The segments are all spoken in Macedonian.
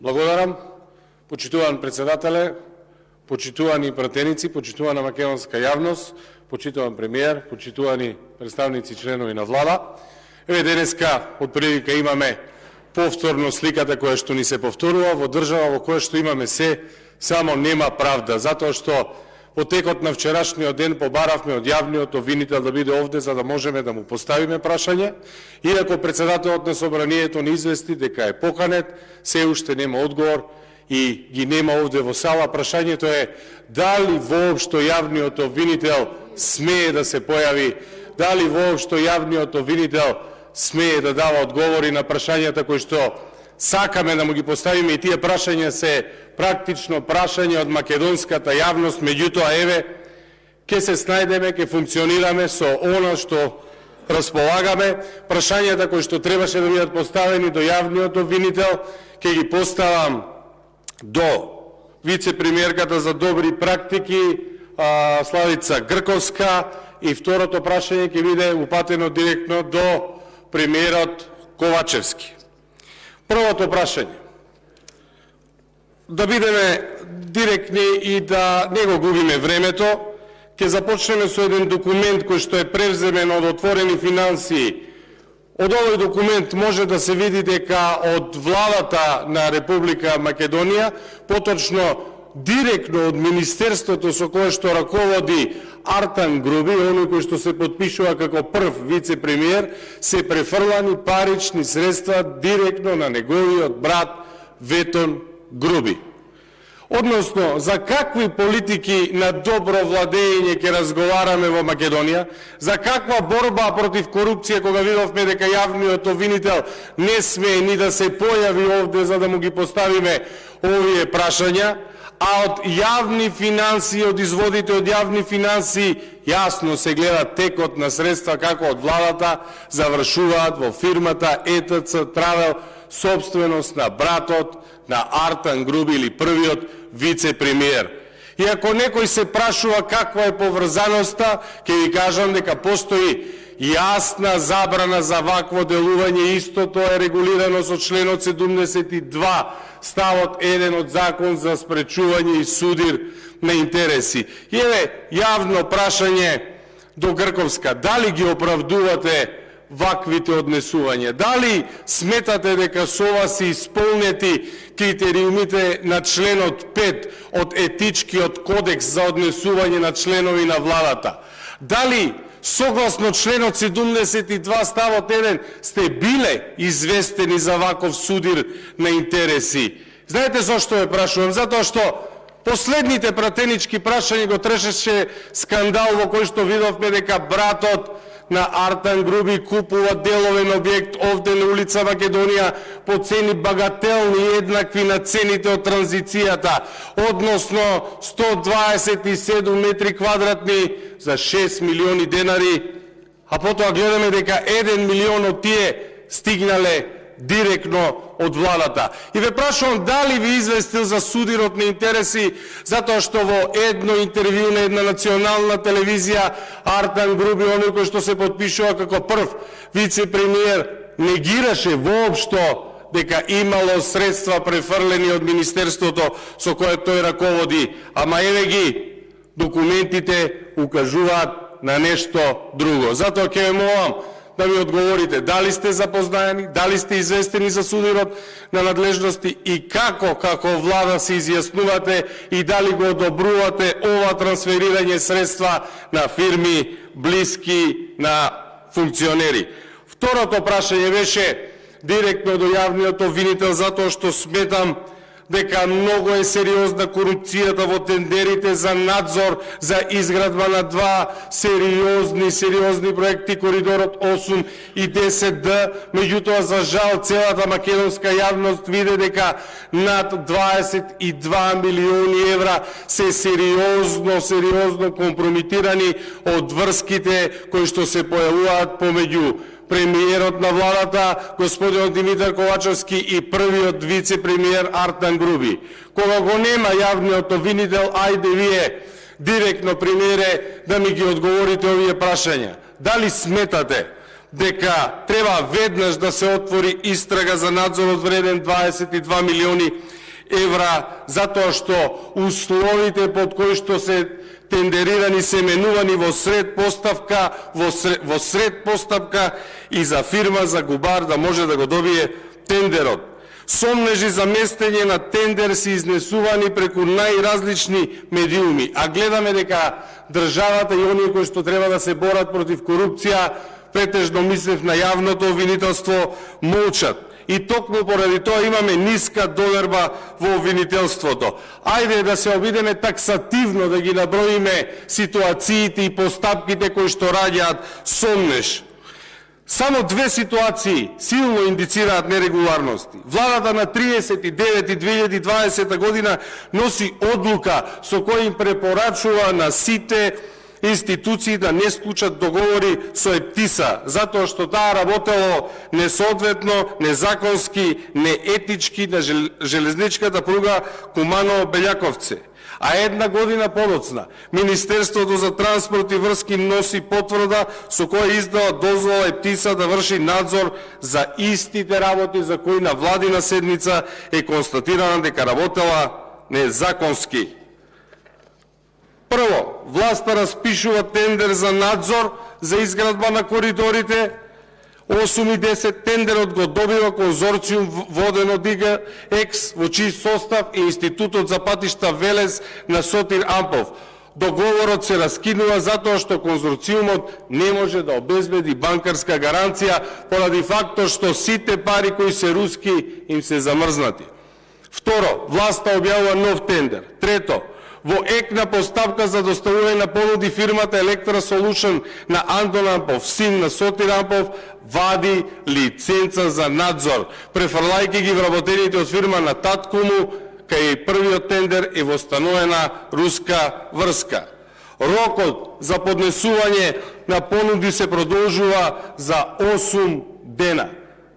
Благодарам. Почитуван председателе, почитувани пратеници, почитувана македонска јавност, почитуван премиер, почитувани представници членови на влада. Еве денеска од прилика имаме повторно сликата која што ни се повторува во држава во која што имаме се, само нема правда, затоа што во текот на вчерашниот ден побаравме од јавниот обвинител да биде овде за да можеме да му поставиме прашање, иако председателот на собранието не извести дека е поканет, се уште нема одговор и ги нема овде во сала. Прашањето е дали воопшто јавниот обвинител смее да се појави, дали воопшто јавниот обвинител смее да дава одговори на прашањата кои што сакаме да му ги поставиме, и тие прашања се практично прашања од македонската јавност. Меѓутоа, еве, ке се снајдеме, ке функционираме со она што располагаме. Прашањата кои што требаше да бидат поставени до јавниот обвинител, ке ги поставам до вице-премиерката за добри практики, Славица Грковска, и второто прашање ќе биде упатено директно до премиерот Ковачевски. Првото прашање. Да бидеме директни и да не го губиме времето, ќе започнеме со еден документ кој што е превземен од Отворени финансии. Од овој документ може да се види дека од владата на Република Македонија, поточно директно од Министерството со кое што раководи Артан Груби, оној кој што се подпишува како прв вице-премиер, се префрлани парични средства директно на неговиот брат Ветон Груби. Односно, за какви политики на добро владење ќе разговараме во Македонија, за каква борба против корупција, кога видовме дека јавниот обвинител не смее ни да се појави овде за да му ги поставиме овие прашања, а од јавни финансии, од изводите од јавни финансии, јасно се гледа текот на средства како од владата завршуваат во фирмата ЕТЦ Травел, собственост на братот на Артан Груби или првиот вице-премиер. И ако некој се прашува каква е поврзаноста, ќе ви кажам дека постои јасна забрана за вакво делување. Истото е регулирано со членот 72 ставот 1 од Закон за спречување и судир на интереси. И еве јавно прашање до Грковска: дали ги оправдувате ваквите однесувања? Дали сметате дека со ова се исполнети критериумите на членот 5 од етичкиот кодекс за однесување на членови на владата? Дали согласно членот 72 ставот 1 сте биле известени за ваков судир на интереси? Знаете зошто ја прашувам? Затоа што последните пратенички прашања го трешеше скандал во кој што видовме дека братот на Артан Груби купува деловен објект овде на улица Македонија по цени багателни, еднакви на цените од транзицијата, односно 127 метри квадратни за 6 милиони денари, а потоа гледаме дека 1 милион од тие стигнале директно од владата. И ве прашувам дали ви известил за судирот на интереси, затоа што во едно интервју на една национална телевизија Артан Груби, оној кој што се подпишува како прв вице-премиер, негираше воопшто дека имало средства префрлени од Министерството со кое тој раководи. Ама еве ги, документите укажуваат на нешто друго. Затоа ќе ве молам да ми одговорите дали сте запознаени, дали сте известени за судирот на надлежности и како влада се изјаснувате и дали го одобрувате ова трансферирање средства на фирми блиски на функционери. Второто прашање беше директно до јавниот обвинител, затоа што сметам дека многу е сериозна корупцијата во тендерите за надзор за изградба на два сериозни проекти, коридорот 8 и 10Д. Меѓутоа, за жал, целата македонска јавност виде дека над 22 милиони евра се сериозно компрометирани од врските кои што се појавуваат помеѓу премиерот на владата, господин Димитар Ковачевски, и првиот вице-премиер Артан Груби. Кога го нема јавниот обвинител, ајде вие директно, премиере, да ми ги одговорите овие прашања. Дали сметате дека треба веднаш да се отвори истрага за надзорот вреден 22 милиони евра, затоа што условите под кои што се тендерирани се менувани во сред постапка и за фирма за губар да може да го добие тендерот. Сомнежи за местење на тендер се изнесувани преку најразлични медиуми, а гледаме дека државата и оние кои што треба да се борат против корупција, претежно мислев на јавното обвинителство, молчат. И токму поради тоа имаме ниска доверба во обвинителството. Ајде да се обидеме таксативно да ги наброиме ситуациите и постапките кои што раѓаат сомнеж. Само две ситуации силно индицираат нерегуларности. Владата на 39.2020 година носи одлука со која им препорачува на сите институции да не склучат договори со ЕПТИСа, затоа што таа работело несоодветно, незаконски, неетички на железничката пруга Куманово-Белјаковци. А една година подоцна, Министерството за транспорт и врски носи потврда со која издава дозвола ЕПТИСа да врши надзор за истите работи за кои на владина седница е констатирано дека работела незаконски. Прво, власта распишува тендер за надзор за изградба на коридорите. 8 и 10 тендерот го добива конзорциум воден од ИГ-Екс, во чиј состав и Институтот за патишта Велес на Сотир Ампов. Договорот се раскинува затоа што конзорциумот не може да обезбеди банкарска гаранција поради фактот што сите пари кои се руски им се замрзнати. Второ, власта објавува нов тендер. Трето, во екна постапка за доставување на понуди фирмата Електра Солушн на Антон Ампов, син на Сотир Ампов, вади лиценца за надзор, префрлајќи ги вработените од фирма на татко му, кај првиот тендер е востановена руска врска. Рокот за поднесување на понуди се продолжува за 8 дена.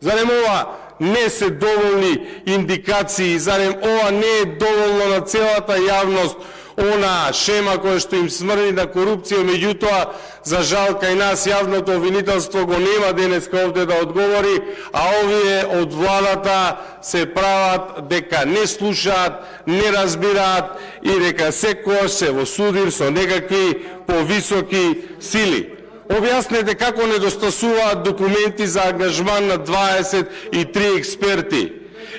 Зарем ова не се доволни индикации, зарем ова не е доволно на целата јавност, она шема која што им смрди на корупција, меѓутоа, за жал, кај нас јавното обвинителство го нема денеска овде да одговори, а овие од владата се прават дека не слушаат, не разбираат и дека секојаш се во судир со некакви повисоки сили. Објаснете како недостасуваат документи за ангажман на 23 експерти.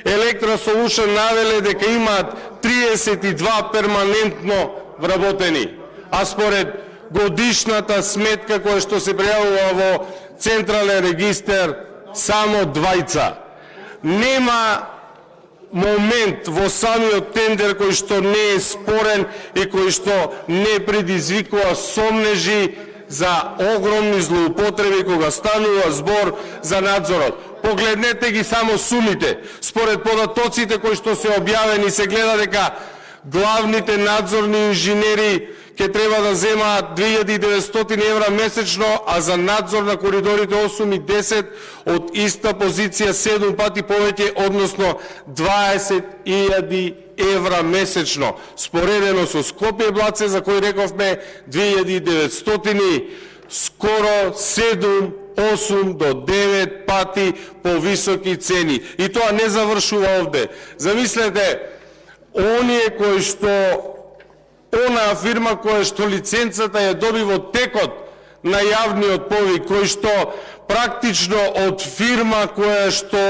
Електра Солушн навеле дека имаат 32 перманентно вработени, а според годишната сметка која што се пријавува во Централен регистер само 2. Нема момент во самиот тендер кој што не е спорен и кој што не предизвикува сомнежи за огромни злоупотреби кога станува збор за надзорот. Погледнете ги само сумите. Според податоците кои што се објавени се гледа дека главните надзорни инженери ќе треба да земаат 2900 евра месечно, а за надзор на коридорите 8 и 10 од иста позиција 7 пати повеќе, односно 20.000 евра месечно. Споредено со Скопје Блаце, за кој рековме 2900, скоро 7, 8 до 9 пати повисоки цени. И тоа не завршува овде. Замислете, оние кои што онаа фирма која што лиценцата ја доби во текот на јавниот повик, кој што практично од фирма која што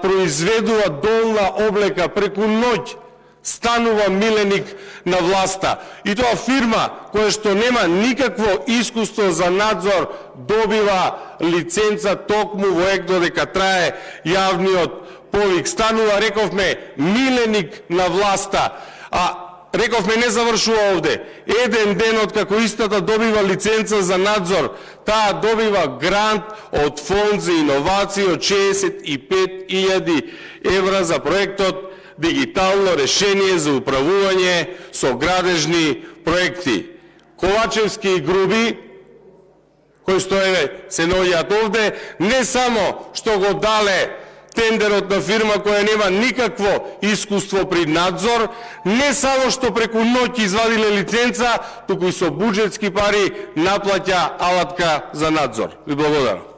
произведува долна облека преку ноќ станува миленик на власта. И тоа фирма која што нема никакво искуство за надзор добива лиценца токму во ек додека трае јавниот повик. Станува, рековме, миленик на власта. А рековме не завршува овде. Еден ден од како истата добива лиценца за надзор, таа добива грант од фонд за иновации од 65.000 евра за проектот Дигитално решение за управување со градежни проекти. Ковачевски и Груби, кои што се наоѓаат овде, не само што го дале тендерот на фирма која нема никакво искуство при надзор, не само што преку ноќ извадиле лиценца, туку и со буџетски пари наплаќа алатка за надзор. Ви благодарам.